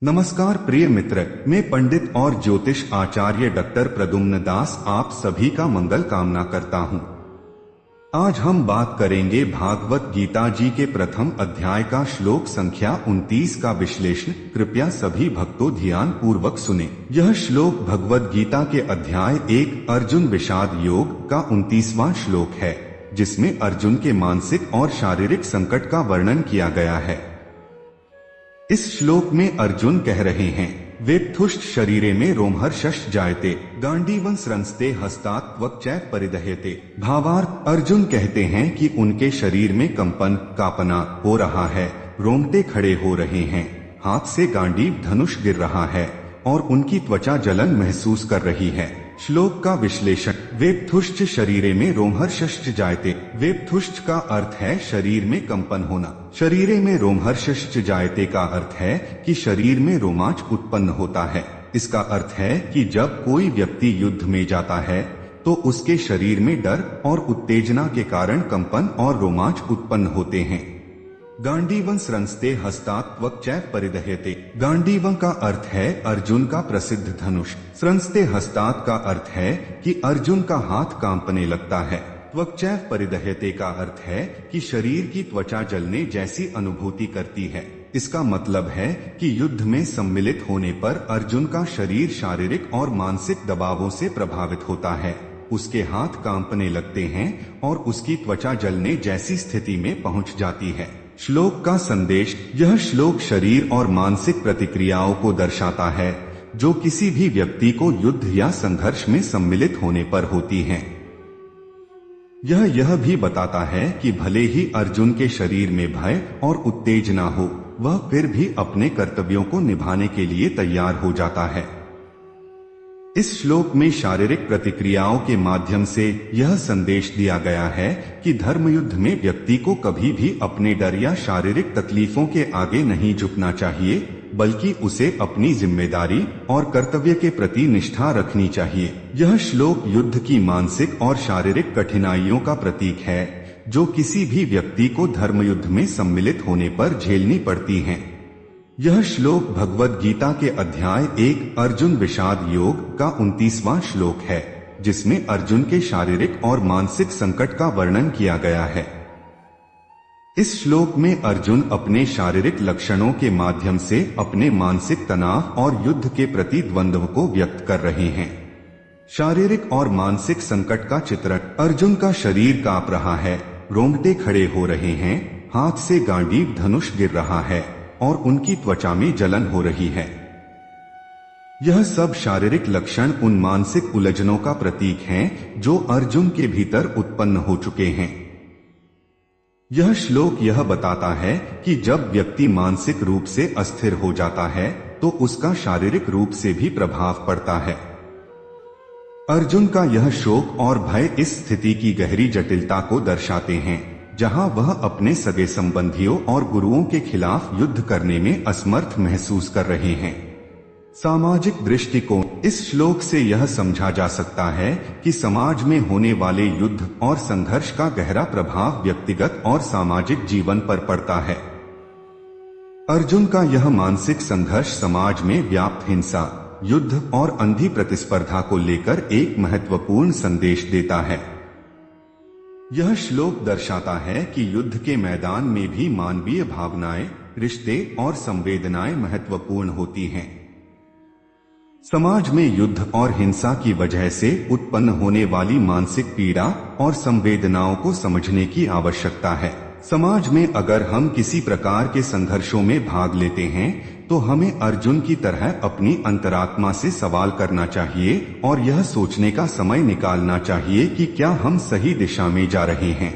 नमस्कार प्रिय मित्र, मैं पंडित और ज्योतिष आचार्य डॉक्टर प्रद्युम्न दास आप सभी का मंगल कामना करता हूं। आज हम बात करेंगे भागवत गीता जी के प्रथम अध्याय का श्लोक संख्या 29 का विश्लेषण। कृपया सभी भक्तों ध्यान पूर्वक सुने। यह श्लोक भगवत गीता के अध्याय 1 अर्जुन विषाद योग का 29वां श्लोक है, जिसमें अर्जुन के मानसिक और शारीरिक संकट का वर्णन किया गया है। इस श्लोक में अर्जुन कह रहे हैं, वेत्थुष्ट शरीरे में रोमहर्षश्च जायते गांडीवं स्रंस्ते हस्तात् त्वक्चैव परिदह्यते। भावार्थ, अर्जुन कहते हैं कि उनके शरीर में कंपन कांपना हो रहा है, रोंगटे खड़े हो रहे हैं, हाथ से गांडीव धनुष गिर रहा है और उनकी त्वचा जलन महसूस कर रही है। श्लोक का विश्लेषण। वेत्थुष्ट शरीरे में रोमहर्षश्च जायते। वेत्थुष्ट का अर्थ है शरीर में कंपन होना। शरीरे में रोमहर्षश्च जायते का अर्थ है कि शरीर में रोमांच उत्पन्न होता है। इसका अर्थ है कि जब कोई व्यक्ति युद्ध में जाता है तो उसके शरीर में डर और उत्तेजना के कारण कंपन और रोमांच उत्पन्न होते हैं। गांडीवं स्रंस्ते हस्तात् त्वक्चैव परिदह्यते। गांडीवं का अर्थ है अर्जुन का प्रसिद्ध धनुष। स्रंस्ते हस्तात् का अर्थ है कि अर्जुन का हाथ कांपने लगता है। त्वक्चैव परिदह्यते का अर्थ है कि शरीर की त्वचा जलने जैसी अनुभूति करती है। इसका मतलब है कि युद्ध में सम्मिलित होने पर अर्जुन का शरीर शारीरिक और मानसिक दबावों से प्रभावित होता है। उसके हाथ कांपने लगते हैं और उसकी त्वचा जलने जैसी स्थिति में पहुंच जाती है। श्लोक का संदेश। यह श्लोक शरीर और मानसिक प्रतिक्रियाओं को दर्शाता है जो किसी भी व्यक्ति को युद्ध या संघर्ष में सम्मिलित होने पर होती हैं। यह भी बताता है कि भले ही अर्जुन के शरीर में भय और उत्तेजना हो, वह फिर भी अपने कर्तव्यों को निभाने के लिए तैयार हो जाता है। इस श्लोक में शारीरिक प्रतिक्रियाओं के माध्यम से यह संदेश दिया गया है कि धर्मयुद्ध में व्यक्ति को कभी भी अपने डर या शारीरिक तकलीफों के आगे नहीं झुकना चाहिए, बल्कि उसे अपनी जिम्मेदारी और कर्तव्य के प्रति निष्ठा रखनी चाहिए। यह श्लोक युद्ध की मानसिक और शारीरिक कठिनाइयों का प्रतीक है जो किसी भी व्यक्ति को धर्मयुद्ध में सम्मिलित होने पर झेलनी पड़ती हैं। यह श्लोक भगवत गीता के अध्याय 1 अर्जुन विषाद योग का 29वां श्लोक है, जिसमें अर्जुन के शारीरिक और मानसिक संकट का वर्णन किया गया है। इस श्लोक में अर्जुन अपने शारीरिक लक्षणों के माध्यम से अपने मानसिक तनाव और युद्ध के प्रति द्वंद्व को व्यक्त कर रहे हैं। शारीरिक और मानसिक संकट का चित्रण। अर्जुन का शरीर कांप रहा है, रोंगटे खड़े हो रहे हैं, हाथ से गांडीव धनुष गिर रहा है और उनकी त्वचा में जलन हो रही है। यह सब शारीरिक लक्षण उन मानसिक उलझनों का प्रतीक हैं जो अर्जुन के भीतर उत्पन्न हो चुके हैं। यह श्लोक यह बताता है कि जब व्यक्ति मानसिक रूप से अस्थिर हो जाता है तो उसका शारीरिक रूप से भी प्रभाव पड़ता है। अर्जुन का यह शोक और भय इस स्थिति की गहरी जटिलता को दर्शाते हैं, जहां वह अपने सगे संबंधियों और गुरुओं के खिलाफ युद्ध करने में असमर्थ महसूस कर रहे हैं। सामाजिक दृष्टिकोण। इस श्लोक से यह समझा जा सकता है कि समाज में होने वाले युद्ध और संघर्ष का गहरा प्रभाव व्यक्तिगत और सामाजिक जीवन पर पड़ता है। अर्जुन का यह मानसिक संघर्ष समाज में व्याप्त हिंसा, युद्ध और अंधी प्रतिस्पर्धा को लेकर एक महत्वपूर्ण संदेश देता है। यह श्लोक दर्शाता है कि युद्ध के मैदान में भी मानवीय भावनाएं, रिश्ते और संवेदनाएं महत्वपूर्ण होती हैं। समाज में युद्ध और हिंसा की वजह से उत्पन्न होने वाली मानसिक पीड़ा और संवेदनाओं को समझने की आवश्यकता है। समाज में अगर हम किसी प्रकार के संघर्षों में भाग लेते हैं तो हमें अर्जुन की तरह अपनी अंतरात्मा से सवाल करना चाहिए और यह सोचने का समय निकालना चाहिए कि क्या हम सही दिशा में जा रहे हैं।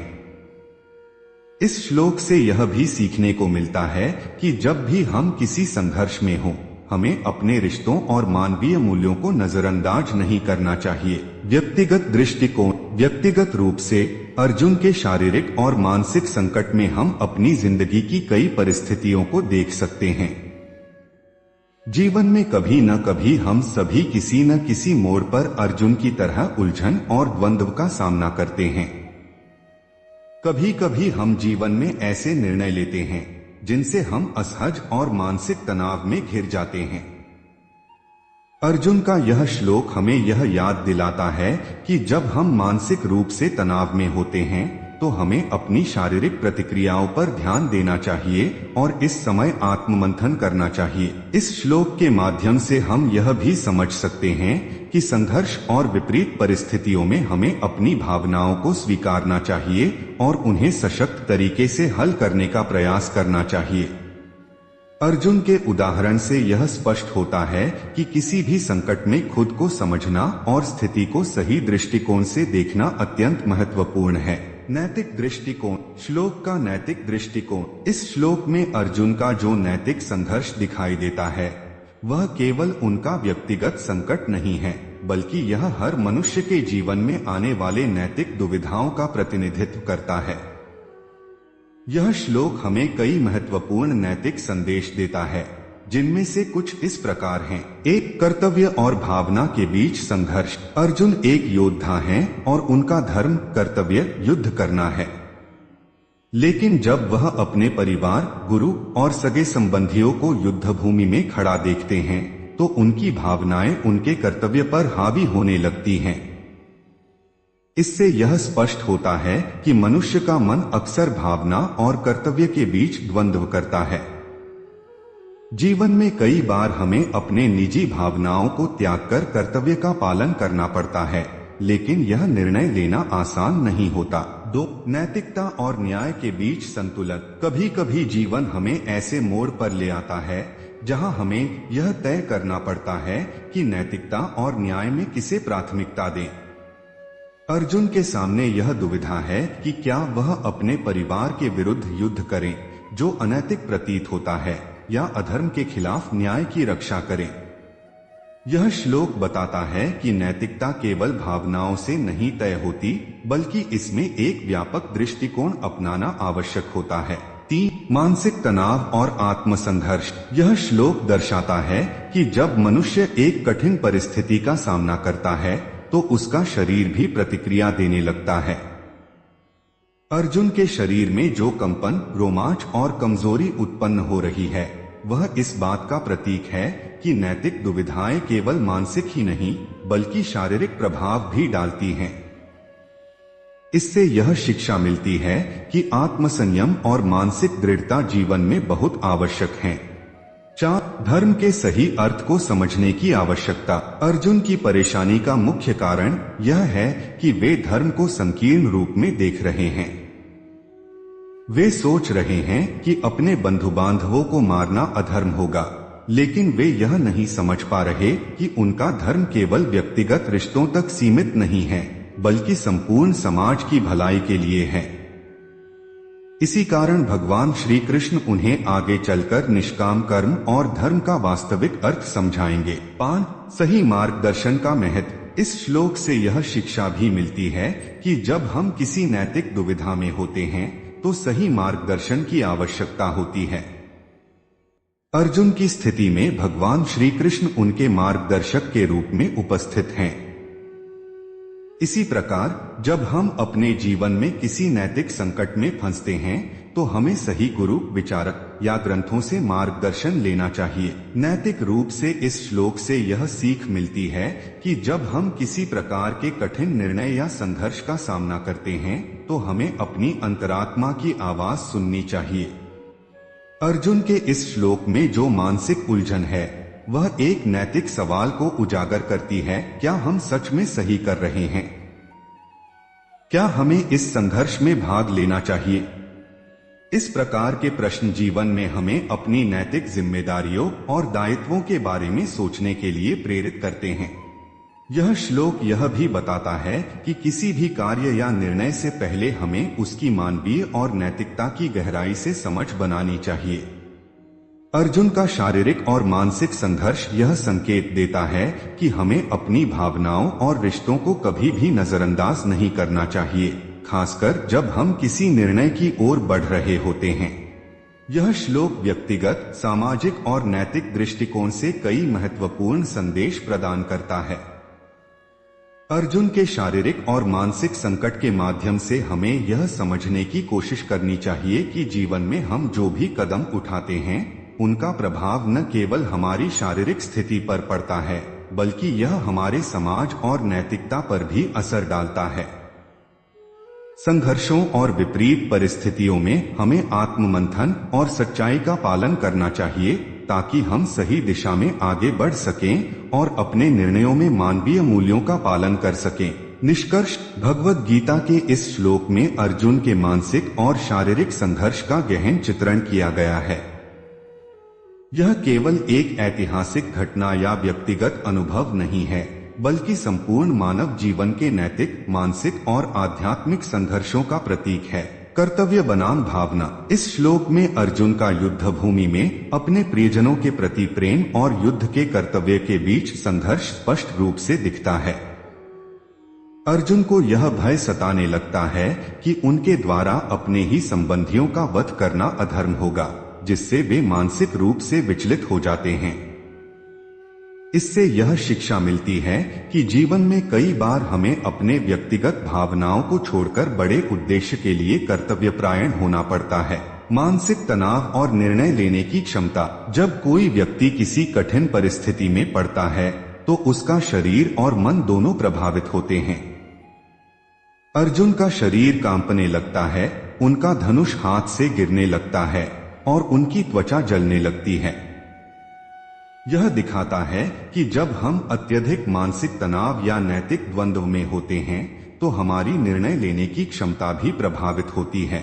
इस श्लोक से यह भी सीखने को मिलता है कि जब भी हम किसी संघर्ष में हों, हमें अपने रिश्तों और मानवीय मूल्यों को नजरअंदाज नहीं करना चाहिए। व्यक्तिगत दृष्टिकोण। व्यक्तिगत रूप से अर्जुन के शारीरिक और मानसिक संकट में हम अपनी जिंदगी की कई परिस्थितियों को देख सकते हैं। जीवन में कभी न कभी हम सभी किसी न किसी मोड़ पर अर्जुन की तरह उलझन और द्वंद्व का सामना करते हैं। कभी कभी हम जीवन में ऐसे निर्णय लेते हैं जिनसे हम असहज और मानसिक तनाव में घिर जाते हैं। अर्जुन का यह श्लोक हमें यह याद दिलाता है कि जब हम मानसिक रूप से तनाव में होते हैं तो हमें अपनी शारीरिक प्रतिक्रियाओं पर ध्यान देना चाहिए और इस समय आत्ममंथन करना चाहिए। इस श्लोक के माध्यम से हम यह भी समझ सकते हैं कि संघर्ष और विपरीत परिस्थितियों में हमें अपनी भावनाओं को स्वीकारना चाहिए और उन्हें सशक्त तरीके से हल करने का प्रयास करना चाहिए। अर्जुन के उदाहरण से यह स्पष्ट होता है कि किसी भी संकट में खुद को समझना और स्थिति को सही दृष्टिकोण से देखना अत्यंत महत्वपूर्ण है। नैतिक दृष्टिकोण। श्लोक का नैतिक दृष्टिकोण। इस श्लोक में अर्जुन का जो नैतिक संघर्ष दिखाई देता है वह केवल उनका व्यक्तिगत संकट नहीं है, बल्कि यह हर मनुष्य के जीवन में आने वाले नैतिक दुविधाओं का प्रतिनिधित्व करता है। यह श्लोक हमें कई महत्वपूर्ण नैतिक संदेश देता है, जिनमें से कुछ इस प्रकार हैं। एक, कर्तव्य और भावना के बीच संघर्ष। अर्जुन एक योद्धा हैं और उनका धर्म कर्तव्य युद्ध करना है, लेकिन जब वह अपने परिवार, गुरु और सगे संबंधियों को युद्ध भूमि में खड़ा देखते हैं तो उनकी भावनाएं उनके कर्तव्य पर हावी होने लगती हैं। इससे यह स्पष्ट होता है कि मनुष्य का मन अक्सर भावना और कर्तव्य के बीच द्वंद्व करता है। जीवन में कई बार हमें अपने निजी भावनाओं को त्याग कर कर्तव्य का पालन करना पड़ता है, लेकिन यह निर्णय लेना आसान नहीं होता। 2, नैतिकता और न्याय के बीच संतुलन। कभी कभी जीवन हमें ऐसे मोड़ पर ले आता है जहां हमें यह तय करना पड़ता है कि नैतिकता और न्याय में किसे प्राथमिकता दें। अर्जुन के सामने यह दुविधा है कि क्या वह अपने परिवार के विरुद्ध युद्ध करें, जो अनैतिक प्रतीत होता है, या अधर्म के खिलाफ न्याय की रक्षा करें। यह श्लोक बताता है कि नैतिकता केवल भावनाओं से नहीं तय होती, बल्कि इसमें एक व्यापक दृष्टिकोण अपनाना आवश्यक होता है। 3, मानसिक तनाव और आत्मसंघर्ष। यह श्लोक दर्शाता है कि जब मनुष्य एक कठिन परिस्थिति का सामना करता है तो उसका शरीर भी प्रतिक्रिया देने लगता है। अर्जुन के शरीर में जो कंपन, रोमांच और कमजोरी उत्पन्न हो रही है वह इस बात का प्रतीक है कि नैतिक दुविधाएं केवल मानसिक ही नहीं बल्कि शारीरिक प्रभाव भी डालती हैं। इससे यह शिक्षा मिलती है कि आत्मसंयम और मानसिक दृढ़ता जीवन में बहुत आवश्यक है। 4, धर्म के सही अर्थ को समझने की आवश्यकता। अर्जुन की परेशानी का मुख्य कारण यह है कि वे धर्म को संकीर्ण रूप में देख रहे हैं। वे सोच रहे हैं कि अपने बंधु बांधवों को मारना अधर्म होगा, लेकिन वे यह नहीं समझ पा रहे कि उनका धर्म केवल व्यक्तिगत रिश्तों तक सीमित नहीं है, बल्कि संपूर्ण समाज की भलाई के लिए है। इसी कारण भगवान श्री कृष्ण उन्हें आगे चलकर निष्काम कर्म और धर्म का वास्तविक अर्थ समझाएंगे। 5, सही मार्गदर्शन का महत्व। इस श्लोक से यह शिक्षा भी मिलती है कि जब हम किसी नैतिक दुविधा में होते हैं तो सही मार्गदर्शन की आवश्यकता होती है। अर्जुन की स्थिति में भगवान श्री कृष्ण उनके मार्गदर्शक के रूप में उपस्थित हैं। इसी प्रकार जब हम अपने जीवन में किसी नैतिक संकट में फंसते हैं तो हमें सही गुरु, विचारक या ग्रंथों से मार्गदर्शन लेना चाहिए। नैतिक रूप से इस श्लोक से यह सीख मिलती है कि जब हम किसी प्रकार के कठिन निर्णय या संघर्ष का सामना करते हैं तो हमें अपनी अंतरात्मा की आवाज सुननी चाहिए। अर्जुन के इस श्लोक में जो मानसिक उलझन है वह एक नैतिक सवाल को उजागर करती है, क्या हम सच में सही कर रहे हैं? क्या हमें इस संघर्ष में भाग लेना चाहिए? इस प्रकार के प्रश्न जीवन में हमें अपनी नैतिक जिम्मेदारियों और दायित्वों के बारे में सोचने के लिए प्रेरित करते हैं। यह श्लोक यह भी बताता है कि किसी भी कार्य या निर्णय से पहले हमें उसकी मानवीय और नैतिकता की गहराई से समझ बनानी चाहिए। अर्जुन का शारीरिक और मानसिक संघर्ष यह संकेत देता है कि हमें अपनी भावनाओं और रिश्तों को कभी भी नजरअंदाज नहीं करना चाहिए, खासकर जब हम किसी निर्णय की ओर बढ़ रहे होते हैं। यह श्लोक व्यक्तिगत, सामाजिक और नैतिक दृष्टिकोण से कई महत्वपूर्ण संदेश प्रदान करता है। अर्जुन के शारीरिक और मानसिक संकट के माध्यम से हमें यह समझने की कोशिश करनी चाहिए कि जीवन में हम जो भी कदम उठाते हैं उनका प्रभाव न केवल हमारी शारीरिक स्थिति पर पड़ता है बल्कि यह हमारे समाज और नैतिकता पर भी असर डालता है। संघर्षों और विपरीत परिस्थितियों में हमें आत्ममंथन और सच्चाई का पालन करना चाहिए ताकि हम सही दिशा में आगे बढ़ सकें और अपने निर्णयों में मानवीय मूल्यों का पालन कर सकें। निष्कर्ष, भगवद गीता के इस श्लोक में अर्जुन के मानसिक और शारीरिक संघर्ष का गहन चित्रण किया गया है। यह केवल एक ऐतिहासिक घटना या व्यक्तिगत अनुभव नहीं है बल्कि संपूर्ण मानव जीवन के नैतिक, मानसिक और आध्यात्मिक संघर्षों का प्रतीक है। कर्तव्य बनाम भावना। इस श्लोक में अर्जुन का युद्ध भूमि में अपने प्रियजनों के प्रति प्रेम और युद्ध के कर्तव्य के बीच संघर्ष स्पष्ट रूप से दिखता है। अर्जुन को यह भय सताने लगता है कि उनके द्वारा अपने ही संबंधियों का वध करना अधर्म होगा, जिससे वे मानसिक रूप से विचलित हो जाते हैं। इससे यह शिक्षा मिलती है कि जीवन में कई बार हमें अपने व्यक्तिगत भावनाओं को छोड़कर बड़े उद्देश्य के लिए कर्तव्यपरायण होना पड़ता है। मानसिक तनाव और निर्णय लेने की क्षमता। जब कोई व्यक्ति किसी कठिन परिस्थिति में पड़ता है तो उसका शरीर और मन दोनों प्रभावित होते हैं। अर्जुन का शरीर कांपने लगता है, उनका धनुष हाथ से गिरने लगता है और उनकी त्वचा जलने लगती है। यह दिखाता है कि जब हम अत्यधिक मानसिक तनाव या नैतिक द्वंद्व में होते हैं तो हमारी निर्णय लेने की क्षमता भी प्रभावित होती है।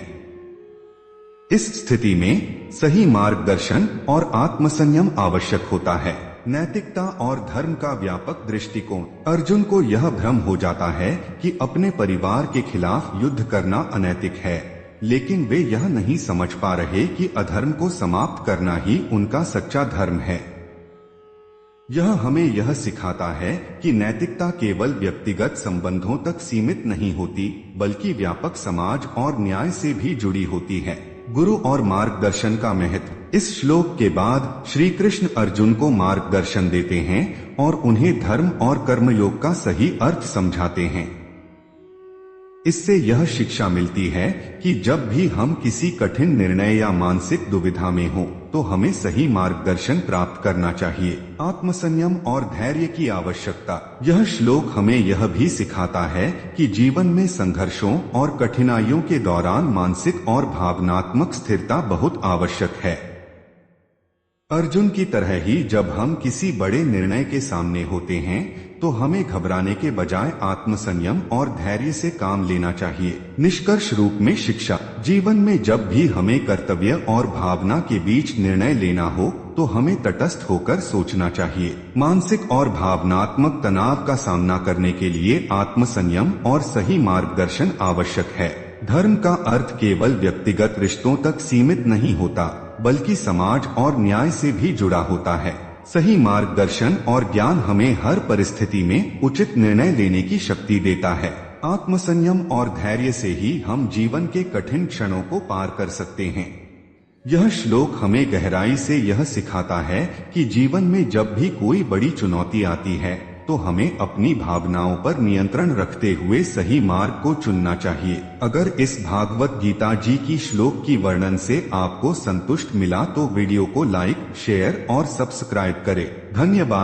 इस स्थिति में सही मार्गदर्शन और आत्मसंयम आवश्यक होता है। नैतिकता और धर्म का व्यापक दृष्टिकोण। अर्जुन को यह भ्रम हो जाता है कि अपने परिवार के खिलाफ युद्ध करना अनैतिक है, लेकिन वे यह नहीं समझ पा रहे कि अधर्म को समाप्त करना ही उनका सच्चा धर्म है। यह हमें यह सिखाता है कि नैतिकता केवल व्यक्तिगत संबंधों तक सीमित नहीं होती बल्कि व्यापक समाज और न्याय से भी जुड़ी होती है। गुरु और मार्गदर्शन का महत्व। इस श्लोक के बाद श्री कृष्ण अर्जुन को मार्गदर्शन देते हैं और उन्हें धर्म और कर्मयोग का सही अर्थ समझाते हैं। इससे यह शिक्षा मिलती है कि जब भी हम किसी कठिन निर्णय या मानसिक दुविधा में हो तो हमें सही मार्गदर्शन प्राप्त करना चाहिए। आत्मसंयम और धैर्य की आवश्यकता। यह श्लोक हमें यह भी सिखाता है कि जीवन में संघर्षों और कठिनाइयों के दौरान मानसिक और भावनात्मक स्थिरता बहुत आवश्यक है। अर्जुन की तरह ही जब हम किसी बड़े निर्णय के सामने होते हैं तो हमें घबराने के बजाय आत्मसंयम और धैर्य से काम लेना चाहिए। निष्कर्ष रूप में शिक्षा। जीवन में जब भी हमें कर्तव्य और भावना के बीच निर्णय लेना हो तो हमें तटस्थ होकर सोचना चाहिए। मानसिक और भावनात्मक तनाव का सामना करने के लिए आत्मसंयम और सही मार्गदर्शन आवश्यक है। धर्म का अर्थ केवल व्यक्तिगत रिश्तों तक सीमित नहीं होता बल्कि समाज और न्याय से भी जुड़ा होता है। सही मार्गदर्शन और ज्ञान हमें हर परिस्थिति में उचित निर्णय लेने की शक्ति देता है। आत्मसंयम और धैर्य से ही हम जीवन के कठिन क्षणों को पार कर सकते हैं। यह श्लोक हमें गहराई से यह सिखाता है कि जीवन में जब भी कोई बड़ी चुनौती आती है तो हमें अपनी भावनाओं पर नियंत्रण रखते हुए सही मार्ग को चुनना चाहिए। अगर इस भागवत गीता जी की श्लोक की वर्णन से आपको संतुष्ट मिला तो वीडियो को लाइक, शेयर और सब्सक्राइब करें। धन्यवाद।